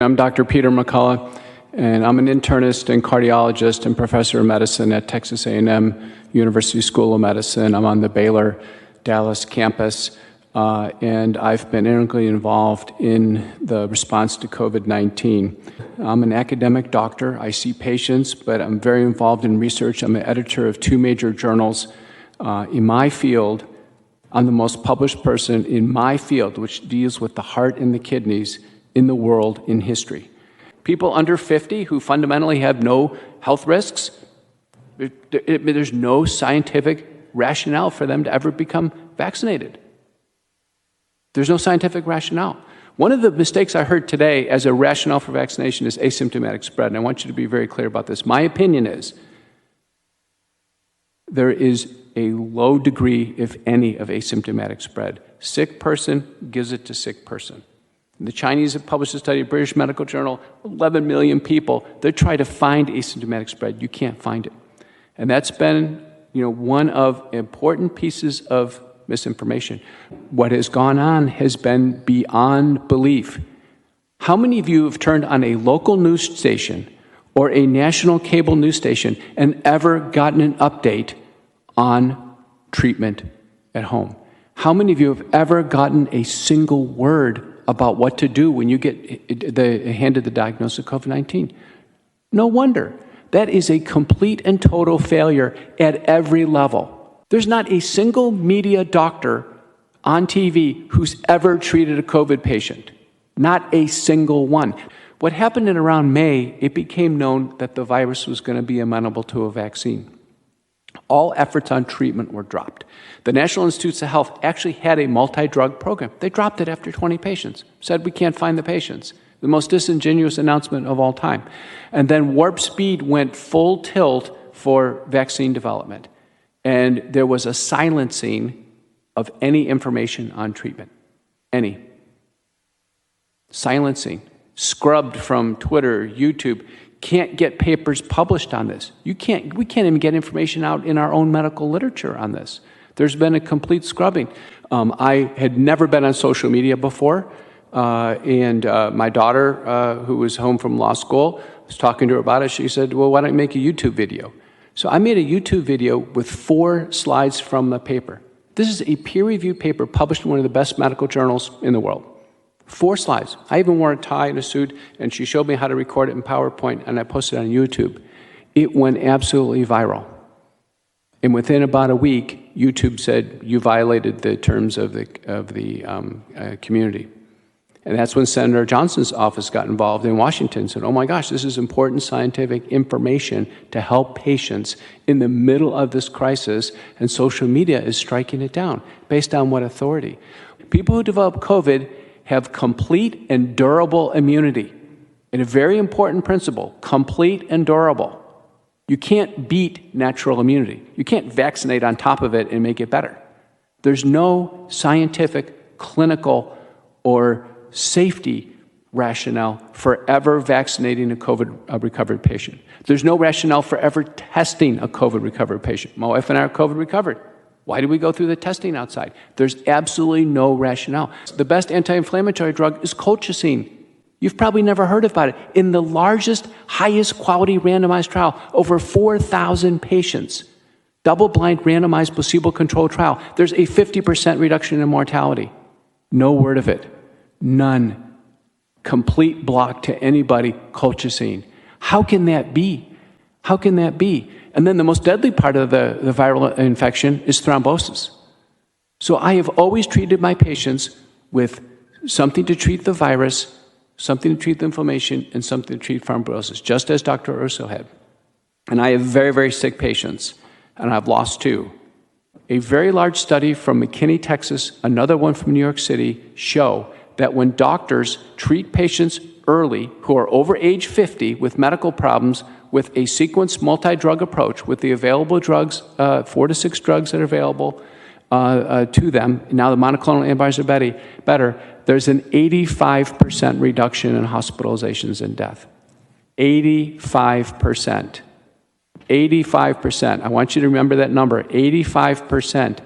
I'm Dr. Peter McCullough, and I'm an internist and cardiologist and professor of medicine at Texas A&M University School of Medicine. I'm on the Baylor Dallas campus, and I've been integrally involved in the response to COVID-19. I'm an academic doctor. I see patients, but I'm very involved in research. I'm an editor of 2 major journals in my field. I'm the most published person in my field, which deals with the heart and the kidneys in the world in history. People under 50 who fundamentally have no health risks, there's no scientific rationale for them to ever become vaccinated. There's no scientific rationale. One of the mistakes I heard today as a rationale for vaccination is asymptomatic spread, and I want you to be very clear about this. My opinion is there is a low degree, if any, of asymptomatic spread. Sick person gives it to sick person. The Chinese have published a study, British Medical Journal, 11 million people. They're trying to find asymptomatic spread. You can't find it. And that's been, one of important pieces of misinformation. What has gone on has been beyond belief. How many of you have turned on a local news station or a national cable news station and ever gotten an update on treatment at home? How many of you have ever gotten a single word about what to do when you get handed the diagnosis of COVID-19? No wonder. That is a complete and total failure at every level. There's not a single media doctor on TV who's ever treated a COVID patient. Not a single one. What happened in around May, it became known that the virus was going to be amenable to a vaccine. All efforts on treatment were dropped. The National Institutes of Health actually had a multi-drug program. They dropped it after 20 patients, said we can't find the patients. The most disingenuous announcement of all time. And then warp speed went full tilt for vaccine development. And there was a silencing of any information on treatment. Any. Silencing. Scrubbed from Twitter, YouTube. Can't get papers published on this. We can't even get information out in our own medical literature on this. There's been a complete scrubbing. I had never been on social media before, and my daughter, who was home from law school, was talking to her about it. She said, well, why don't you make a YouTube video? So I made a YouTube video with 4 slides from the paper. This is a peer-reviewed paper published in one of the best medical journals in the world. 4 slides. I even wore a tie and a suit, and she showed me how to record it in PowerPoint, and I posted it on YouTube. It went absolutely viral. And within about a week, YouTube said, you violated the terms of the community. And that's when Senator Johnson's office got involved in Washington and said, oh my gosh, this is important scientific information to help patients in the middle of this crisis, and social media is striking it down. Based on what authority? People who develop COVID have complete and durable immunity. And a very important principle, complete and durable. You can't beat natural immunity. You can't vaccinate on top of it and make it better. There's no scientific, clinical, or safety rationale for ever vaccinating a COVID recovered patient. There's no rationale for ever testing a COVID recovered patient. My wife and I are COVID recovered. Why do we go through the testing outside? There's absolutely no rationale. The best anti-inflammatory drug is colchicine. You've probably never heard about it. In the largest, highest quality randomized trial, over 4,000 patients, double-blind randomized placebo-controlled trial, there's a 50% reduction in mortality. No word of it. None. Complete block to anybody, colchicine. How can that be? How can that be? And then the most deadly part of the viral infection is thrombosis. So I have always treated my patients with something to treat the virus, something to treat the inflammation, and something to treat thrombosis, just as Dr. Urso had. And I have very, very sick patients, and I've lost 2. A very large study from McKinney, Texas, another one from New York City, show that when doctors treat patients early who are over age 50 with medical problems with a sequenced multi-drug approach with the available drugs, 4 to 6 drugs that are available to them, now the monoclonal antibodies are better, there's an 85% reduction in hospitalizations and death. 85%. 85%. I want you to remember that number, 85%.